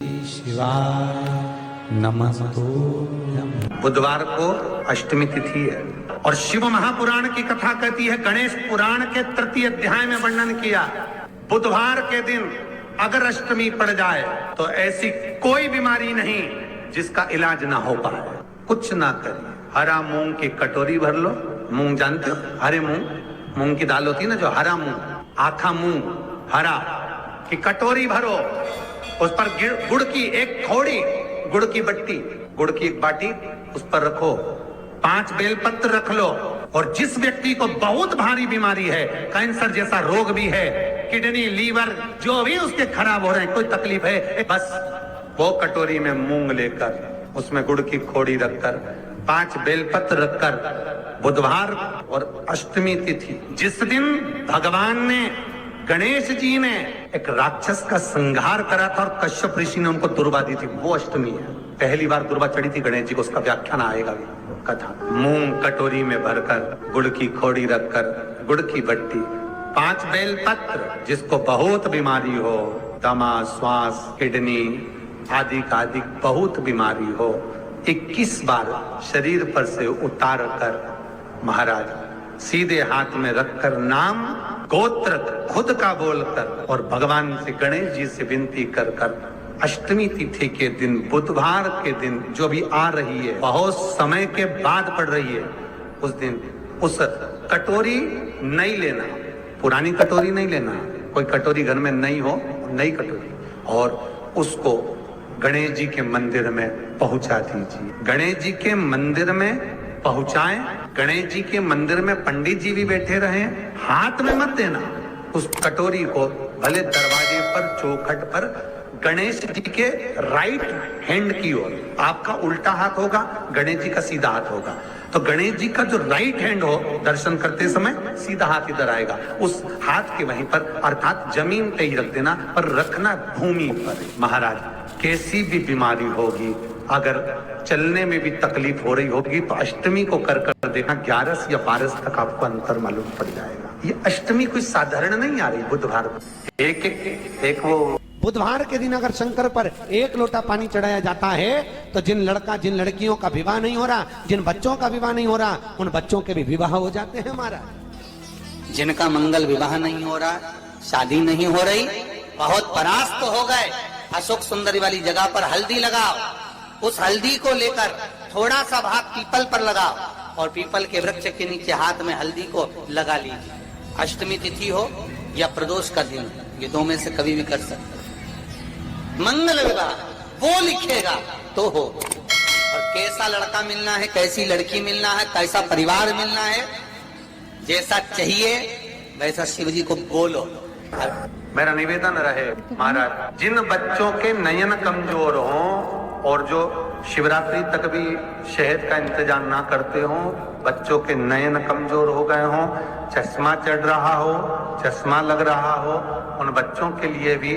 शिवाय नमस्तुभ्यं। बुधवार को अष्टमी तिथि है और शिव महापुराण की कथा कहती है, गणेश पुराण के तृतीय अध्याय में वर्णन किया, बुधवार के दिन अगर अष्टमी पड़ जाए तो ऐसी कोई बीमारी नहीं जिसका इलाज ना हो पाए। कुछ ना करिए, हरा मूंग की कटोरी भर लो। मूंग जानते हो, हरे मूंग की दाल होती है ना, जो हरा मूंग, आखा मूंग हरा की कटोरी भरो, उस पर गुड़ की एक थोड़ी, गुड़ की बट्टी, गुड़ की एक बाटी उस पर रखो, 5 बेलपत्र रख लो। और जिस व्यक्ति को बहुत भारी बीमारी है, कैंसर जैसा रोग भी है, किडनी लीवर जो भी उसके खराब हो रहे हैं, कोई तकलीफ है, बस वो कटोरी में मूंग लेकर उसमें गुड़ की खोड़ी रखकर 5 बेलपत्र रखकर, बुधवार और अष्टमी तिथि जिस दिन भगवान ने, गणेश जी ने एक राक्षस का संहार करा था और कश्यप ऋषि ने उनको दुर्वा दी थी, वो अष्टमी है। पहली बार दुर्वा चढ़ी थी गणेश जी को, उसका व्याख्यान आएगा भी कथा। मूंग कटोरी में भरकर, गुड़ की खोड़ी रखकर, गुड़ की बट्टी, 5 बेलपत्र, जिसको बहुत बीमारी हो, दमा, श्वास, किडनी आदि का आदि बहुत बीमारी हो, 21 बार शरीर पर से उतार कर महाराज सीधे हाथ में रखकर नाम गोत्र खुद का बोलकर और भगवान से, गणेश जी से विनती कर कर अष्टमी तिथि के दिन, बुधवार के दिन जो भी आ रही है, बहुत समय के बाद पड़ रही है, उस दिन उस कटोरी नहीं लेना, पुरानी कटोरी नहीं लेना, कोई कटोरी घर में नहीं हो, नई कटोरी, और उसको गणेश जी के मंदिर में पहुंचा दीजिए। गणेश जी के मंदिर में पहुंचाएं, गणेश जी के मंदिर में पंडित जी भी बैठे रहे, हाथ में मत देना उस कटोरी को, भले दरवाजे पर, चौखट पर, गणेश जी के राइट हैंड की ओर, आपका उल्टा हाथ होगा, गणेश जी का सीधा हाथ होगा, तो गणेश जी का जो राइट हैंड हो, दर्शन करते समय सीधा हाथ इधर आएगा, उस हाथ के वहीं पर, अर्थात जमीन पे ही रख देना, पर रखना भूमि पर। महाराज कैसी भी बीमारी होगी, अगर चलने में भी तकलीफ हो रही होगी, तो अष्टमी को कर कर देखना, 11 या 12 तक आपको अंतर मालूम पड़ जाएगा। ये अष्टमी कोई साधारण नहीं आ रही, बुधवार को एक वो बुधवार के दिन अगर शंकर पर 1 लोटा पानी चढ़ाया जाता है, तो जिन लड़कियों का विवाह नहीं हो रहा, जिन बच्चों का विवाह नहीं हो रहा, उन बच्चों के भी विवाह हो जाते हैं महाराज। जिनका मंगल विवाह नहीं हो रहा, शादी नहीं हो रही, बहुत परास्त हो गए, अशोक सुंदरी वाली जगह पर हल्दी लगाओ, उस हल्दी को लेकर थोड़ा सा भाग पीपल पर लगाओ और पीपल के वृक्ष के नीचे हाथ में हल्दी को लगा लीजिए। अष्टमी तिथि हो या प्रदोष का दिन, ये 2 में से कभी भी कर सकते। मंगल विवाह वो लिखेगा तो हो, और कैसा लड़का मिलना है, कैसी लड़की मिलना है, कैसा परिवार मिलना है, जैसा चाहिए वैसा शिव जी को बोलो। मेरा निवेदन रहे महाराज, जिन बच्चों के नयन कमजोर हों और जो शिवरात्रि तक भी शहद का इंतजाम ना करते हो, बच्चों के नयन कमजोर हो गए हों, चश्मा चढ़ रहा हो, चश्मा लग रहा हो, उन बच्चों के लिए भी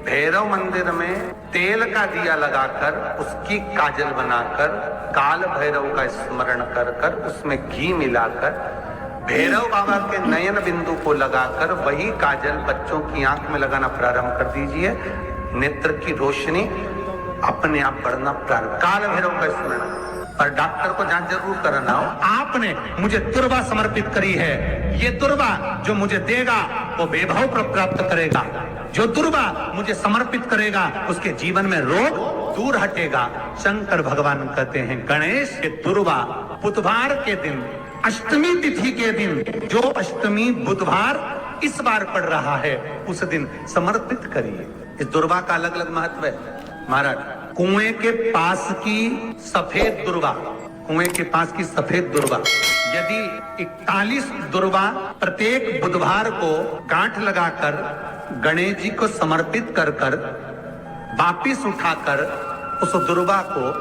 भैरव मंदिर में तेल का दिया लगाकर, उसकी काजल बनाकर, काल भैरव का स्मरण कर कर, उसमें घी मिलाकर, भैरव बाबा के नयन बिंदु को लगाकर वही काजल बच्चों की आंख में लगाना प्रारंभ कर दीजिए। नेत्र की रोशनी अपने आप बढ़ना प्रारंभ, काल भैरव का स्मरण। पर डॉक्टर को जांच जरूर कराना हो। आपने मुझे दुर्वा समर्पित करी है, ये दुर्वा जो मुझे देगा वो वैभव प्राप्त करेगा, जो दुर्वा मुझे समर्पित करेगा उसके जीवन में रोग दूर हटेगा। शंकर भगवान कहते हैं, गणेश के दुर्वा बुधवार के दिन, अष्टमी तिथि के दिन, जो अष्टमी बुधवार इस बार पड़ रहा है, उस दिन समर्पित करिए। इस दुर्वा का अलग अलग महत्व है महाराज। कुएं के पास की सफेद दुर्वा, कुएं के पास की सफेद दुर्वा, यदि 41 दुर्वा प्रत्येक बुधवार को गांठ लगाकर गणेश जी को समर्पित कर कर वापिस उठाकर उस दुर्वा को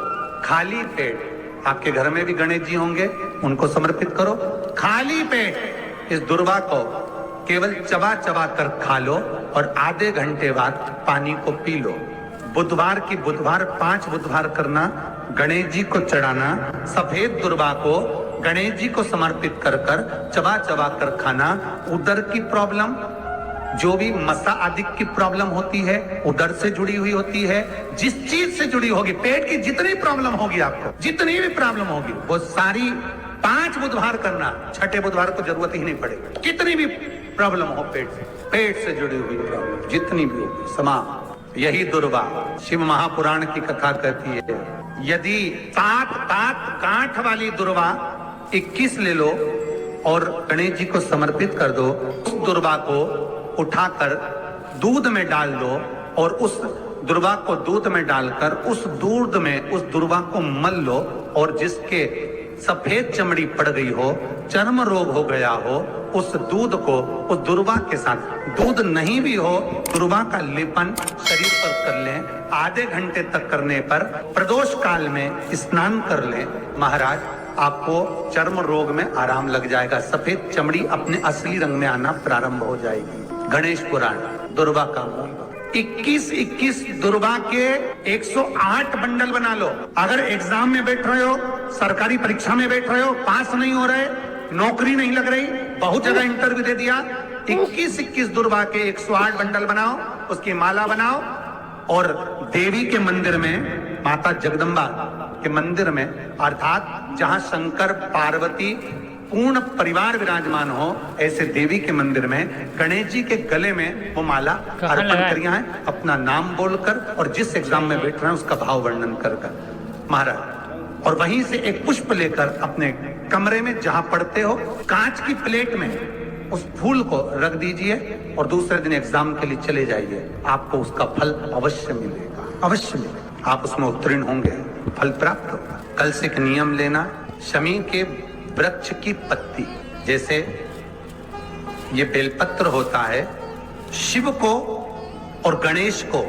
खाली पेट, आपके घर में भी गणेश जी होंगे, उनको समर्पित करो, खाली पेट इस दुर्वा को केवल चबा चबा कर खा लो और आधे घंटे बाद पानी को पी लो। बुधवार की बुधवार 5 बुधवार करना, गणेश जी को चढ़ाना, सफेद दुर्वा को गणेश जी को समर्पित कर कर चबा चबा कर खाना। उदर की प्रॉब्लम, जो भी मसा आदि की प्रॉब्लम होती है, उदर से जुड़ी हुई होती है, जिस चीज से जुड़ी होगी, पेट की जितनी प्रॉब्लम होगी, आपको जितनी भी प्रॉब्लम होगी, वो सारी 5 बुधवार करना, छठे बुधवार को जरूरत ही नहीं पड़ेगी। कितनी भी प्रॉब्लम हो पेट से जुड़ी हुई प्रॉब्लम जितनी भी होगी, समाप्त। यही दुर्वा शिव महापुराण की कथा कहती है। यदि 7 दांत गांठ वाली दुर्वा 21 ले लो और गणेश जी को समर्पित कर दो, उस दुर्वा को उठाकर दूध में डाल दो और उस दुर्वा को दूध में डालकर उस दूध में उस दुर्वा को मल लो, और जिसके सफेद चमड़ी पड़ गई हो, चर्म रोग हो गया हो, उस दूध को उस दुर्वा के साथ, दूध नहीं भी हो, दुर्वा का लेपन शरीर पर कर लें। आधे घंटे तक करने पर प्रदोष काल में स्नान कर लें, महाराज आपको चर्म रोग में आराम लग जाएगा। सफेद चमड़ी अपने असली रंग में आना प्रारंभ हो जाएगी। गणेश पुराण दुर्वा का मूल 21 दुर्वा के 108 बंडल बना लो। अगर एग्जाम में बैठ रहे हो, सरकारी परीक्षा में बैठ रहे हो, पास नहीं हो रहे, नौकरी नहीं लग रही, बहुत जगह इंटरव्यू दे दिया, 21 दुर्वा के 108 बंडल बनाओ, उसकी माला बनाओ और देवी के मंदिर में, माता जगदम्बा के मंदिर में, अर्थात जहां शंकर पार्वती पूर्ण परिवार विराजमान हो, ऐसे देवी के मंदिर में गणेश जी के गले में वो माला अर्पण करिया है, अपना नाम बोलकर और जिस एग्जाम में बैठ रहे हैं उसका भाव वर्णन कर महाराज, और वहीं से एक पुष्प लेकर अपने कमरे में जहां पढ़ते हो, कांच की प्लेट में उस फूल को रख दीजिए और दूसरे दिन एग्जाम के लिए चले जाइए। आपको उसका फल अवश्य मिलेगा, अवश्य मिलेगा। आप उसमें उत्तीर्ण होंगे, फल प्राप्त होगा। कल से एक नियम लेना, शमी के वृक्ष की पत्ती, जैसे ये बेलपत्र होता है, शिव को और गणेश को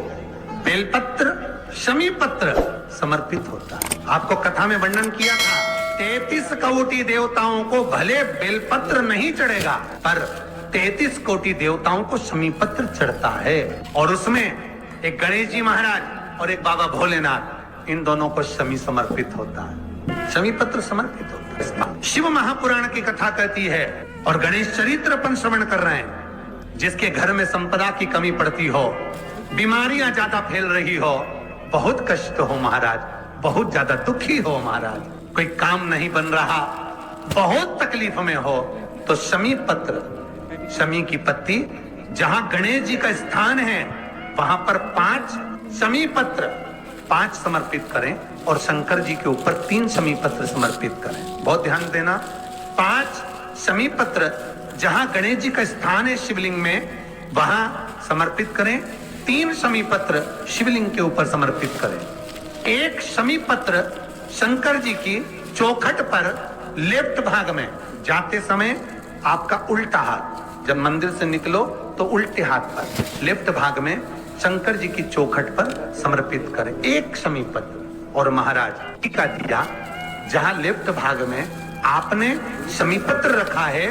बेलपत्र, शमी पत्र समर्पित होता है। आपको कथा में वर्णन किया था, 33 कोटि देवताओं को भले बेलपत्र नहीं चढ़ेगा, पर 33 कोटि देवताओं को शमी पत्र चढ़ता है, और उसमें एक गणेश जी महाराज और एक बाबा भोलेनाथ, इन दोनों को शमी समर्पित होता है, शमी पत्र समर्पित होता है। शिव महापुराण की कथा कहती है, और गणेश चरित्र अपन श्रवण कर रहे हैं। जिसके घर में संपदा की कमी पड़ती हो, बीमारियां ज्यादा फैल रही हो, बहुत कष्ट हो महाराज, बहुत ज्यादा दुखी हो महाराज, कोई काम नहीं बन रहा, बहुत तकलीफ में हो, तो शमी पत्र, शमी की पत्ती, जहां गणेश जी का स्थान है वहां पर 5 शमी पत्र 5 समर्पित करें, और शंकर जी के ऊपर 3 शमी पत्र समर्पित करें। बहुत ध्यान देना, 5 शमी पत्र जहां गणेश जी का स्थान है शिवलिंग में, वहां समर्पित करें। 3 शमी पत्र शिवलिंग के ऊपर समर्पित करें। 1 शमी पत्र शंकर जी की चौखट पर लेफ्ट भाग में, जाते समय आपका उल्टा हाथ, जब मंदिर से निकलो तो उल्टे हाथ पर लेफ्ट भाग में शंकर जी की चौखट पर समर्पित करें 1 शमी पत्र। और महाराज टीका दिया, जहां लेफ्ट भाग में आपने शमी पत्र रखा है,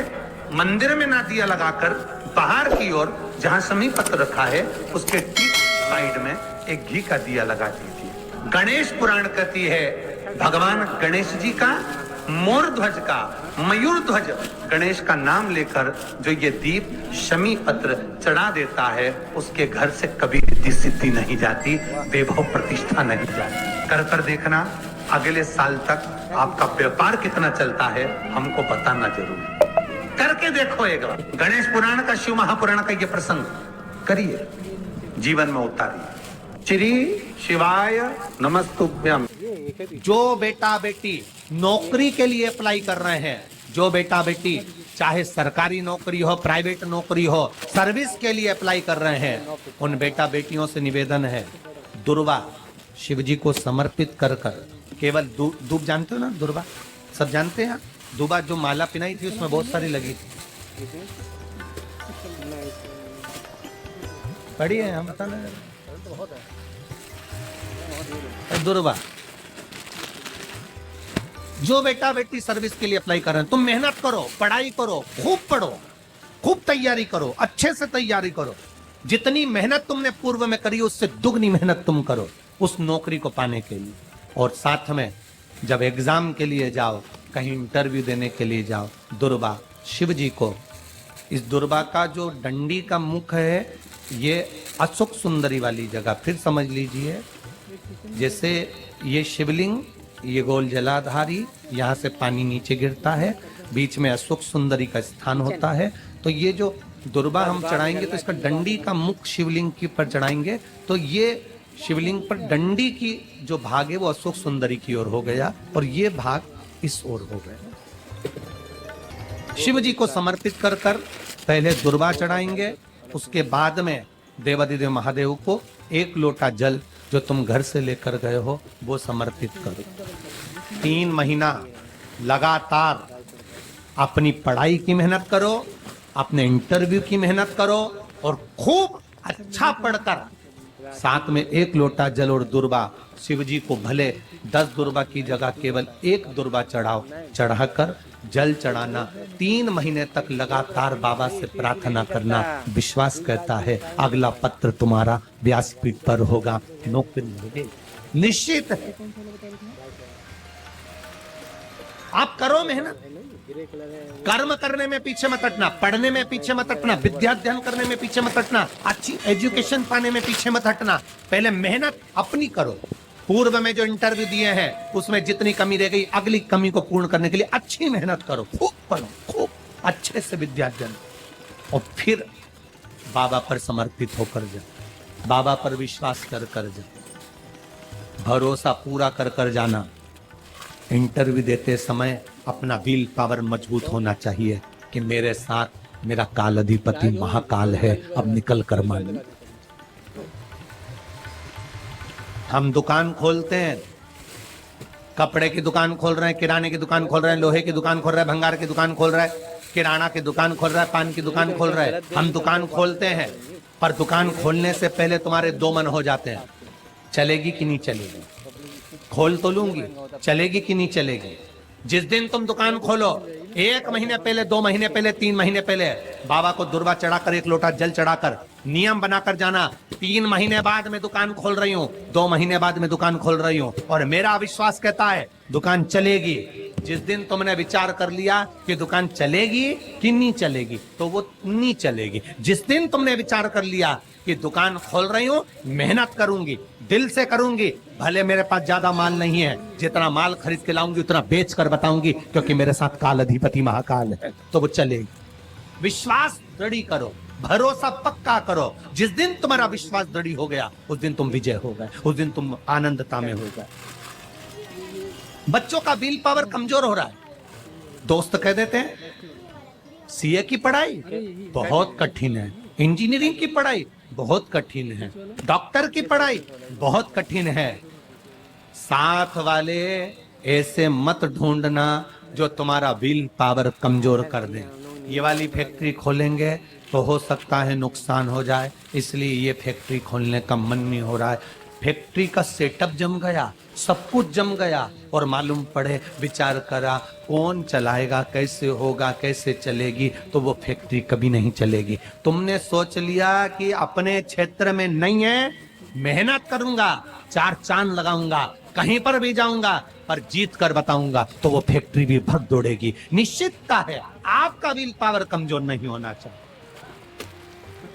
मंदिर में ना दिया लगाकर बाहर की ओर जहां शमी पत्र रखा है, उसके ठीक साइड में एक घी का दिया लगा दीजिए। गणेश पुराण कहती है, भगवान गणेश जी का, मोर ध्वज का, मयूर ध्वज गणेश का नाम लेकर जो ये दीप शमी पत्र चढ़ा देता है, उसके घर से कभी रिद्धि सिद्धि नहीं जाती, वैभव प्रतिष्ठा नहीं जाती। कर देखना, अगले साल तक आपका व्यापार कितना चलता है हमको बताना जरूर। करके देखो एक बार, गणेश पुराण का, शिव महापुराण का ये प्रसंग करिए, जीवन में उतारिए। श्री शिवाय नमस्तुभ्यम। जो बेटा बेटी नौकरी के लिए अप्लाई कर रहे हैं, जो बेटा बेटी चाहे सरकारी नौकरी हो, प्राइवेट नौकरी हो, सर्विस के लिए अप्लाई कर रहे हैं, उन बेटा बेटियों से निवेदन है, दुर्वा शिव जी को समर्पित कर कर, केवल दूब जानते हो ना, दुर्वा सब जानते हैं, दुबा जो माला पिनाई थी उसमें बहुत सारी लगी थी, पढ़ी है, हम बताना दुर्वा। जो बेटा बेटी सर्विस के लिए अप्लाई कर रहे हैं, तुम मेहनत करो, पढ़ाई करो, खूब पढ़ो, खूब तैयारी करो, अच्छे से तैयारी करो, जितनी मेहनत तुमने पूर्व में करी उससे दुगनी मेहनत तुम करो उस नौकरी को पाने के लिए। और साथ में जब एग्जाम के लिए जाओ, कहीं इंटरव्यू देने के लिए जाओ, दुर्वा शिव जी को इस दुर्वा का जो डंडी का मुख है ये अशोक सुंदरी वाली जगह, फिर समझ लीजिए जैसे ये शिवलिंग, ये गोल जलाधारी, यहाँ से पानी नीचे गिरता है, बीच में अशोक सुंदरी का स्थान होता है। तो ये जो दुर्वा हम चढ़ाएंगे तो इसका डंडी का मुख शिवलिंग के पर चढ़ाएंगे तो ये शिवलिंग पर डंडी की जो भाग है वो अशोक सुंदरी की ओर हो गया और ये भाग इस ओर हो गया। शिव जी को समर्पित कर कर पहले दुर्वा चढ़ाएंगे, उसके बाद में देवादिदेव महादेव को 1 लोटा जल जो तुम घर से लेकर गए हो वो समर्पित करो। 3 महीना लगातार अपनी पढ़ाई की मेहनत करो, अपने इंटरव्यू की मेहनत करो और खूब अच्छा पढ़कर साथ में 1 लोटा जल और दुर्वा, शिव जी को भले 10 दुर्वा की जगह केवल 1 दुर्वा चढ़ाओ, चढ़ाकर जल चढ़ाना, 3 महीने तक लगातार बाबा से प्रार्थना करना। विश्वास कहता है अगला पत्र तुम्हारा व्यासपीठ पर होगा, नौकरी मिलेगी निश्चित है। आप करो मेहनत, कर्म करने में पीछे मत हटना, पढ़ने में पीछे मत हटना, विद्या अध्ययन करने में पीछे मत हटना, अच्छी एजुकेशन पाने में पीछे मत हटना। पहले मेहनत अपनी करो। पूर्व में जो इंटरव्यू दिए हैं उसमें जितनी कमी रह गई अगली कमी को पूर्ण करने के लिए अच्छी मेहनत करो, खूब पढ़ो, खूब अच्छे से विद्या अध्ययन और फिर बाबा पर समर्पित होकर जा, बाबा पर विश्वास कर कर जा, भरोसा पूरा कर कर जाना। इंटरव्यू देते समय अपना विल पावर मजबूत होना चाहिए कि मेरे साथ मेरा काल अधिपति महाकाल है, अब निकल कर मान। हम दुकान खोलते हैं, कपड़े की दुकान खोल रहे हैं, किराने की दुकान खोल रहे हैं, लोहे की दुकान खोल रहे हैं, भंगार की दुकान खोल रहे हैं, किराना की दुकान खोल रहा है, पान की दुकान खोल रहा है। हम दुकान खोलते हैं पर दुकान खोलने से पहले तुम्हारे 2 मन हो जाते हैं, चलेगी कि नहीं चलेगी, खोल तो लूंगी, चलेगी कि नहीं चलेगी। जिस दिन तुम दुकान खोलो 1 महीने पहले, 2 महीने पहले, 3 महीने पहले बाबा को दुर्वा चढ़ाकर 1 लोटा जल चढ़ाकर नियम बनाकर जाना, 3 महीने बाद में दुकान खोल रही हूँ, 2 महीने बाद में दुकान खोल रही हूँ और मेरा विश्वास कहता है दुकान चलेगी। जिस दिन तुमने विचार कर लिया कि दुकान चलेगी कि नहीं चलेगी तो वो नहीं चलेगी। जिस दिन तुमने विचार कर लिया कि दुकान खोल रही हूँ, मेहनत करूंगी, दिल से करूंगी, भले मेरे पास ज्यादा माल नहीं है, जितना माल खरीद के लाऊंगी उतना बेच कर बताऊंगी क्योंकि मेरे साथ काल अधिपति महाकाल है, तो वो चलेगी। विश्वास दृढ़ करो, भरोसा पक्का करो। जिस दिन तुम्हारा विश्वास दृढ़ हो गया उस दिन तुम विजय हो गए, उस दिन तुम आनंदता में हो गए। बच्चों का विल पावर कमजोर हो रहा है, दोस्त कह देते हैं सीए की पढ़ाई बहुत कठिन है, इंजीनियरिंग की पढ़ाई बहुत कठिन है, डॉक्टर की पढ़ाई बहुत कठिन है। साथ वाले ऐसे मत ढूंढना जो तुम्हारा विल पावर कमजोर कर दे। ये वाली फैक्ट्री खोलेंगे तो हो सकता है नुकसान हो जाए, इसलिए ये फैक्ट्री खोलने का मन नहीं हो रहा है। फैक्ट्री का सेटअप जम गया, सब कुछ जम गया और मालूम पड़े, विचार करा कौन चलाएगा, कैसे होगा, कैसे चलेगी, तो वो फैक्ट्री कभी नहीं चलेगी। तुमने सोच लिया कि अपने क्षेत्र में नहीं है, मेहनत करूंगा, 4 चांद लगाऊंगा, कहीं पर भी जाऊंगा पर जीत कर बताऊंगा, तो वो फैक्ट्री भी भग दौड़ेगी। निश्चितता है आपका विल पावर कमजोर नहीं होना चाहिए।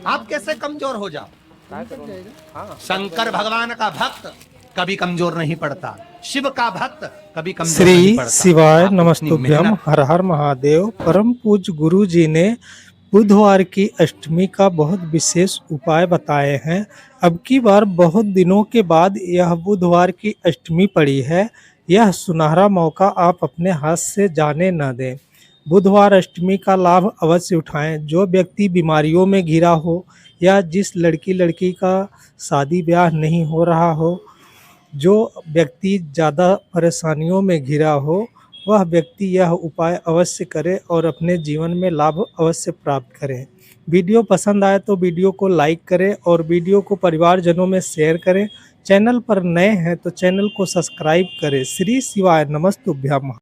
आप कैसे कमजोर हो जाओ? शंकर भगवान का भक्त कभी कमजोर नहीं पड़ता, शिव का भक्त कभी कमजोर नहीं श्री पड़ता। शिवाय नमस्तुभ्यम, हर हर महादेव। परम पूज्य गुरु जी ने बुधवार की अष्टमी का बहुत विशेष उपाय बताए हैं। अब की बार बहुत दिनों के बाद यह बुधवार की अष्टमी पड़ी है, यह सुनहरा मौका आप अपने हाथ से जाने न दें। बुधवार अष्टमी का लाभ अवश्य उठाएं। जो व्यक्ति बीमारियों में घिरा हो या जिस लड़की का शादी ब्याह नहीं हो रहा हो, जो व्यक्ति ज़्यादा परेशानियों में घिरा हो, वह व्यक्ति यह उपाय अवश्य करे और अपने जीवन में लाभ अवश्य प्राप्त करें। वीडियो पसंद आए तो वीडियो को लाइक करें और वीडियो को परिवारजनों में शेयर करें। चैनल पर नए हैं तो चैनल को सब्सक्राइब करें। श्री शिवाय नमस्तुभ्यम।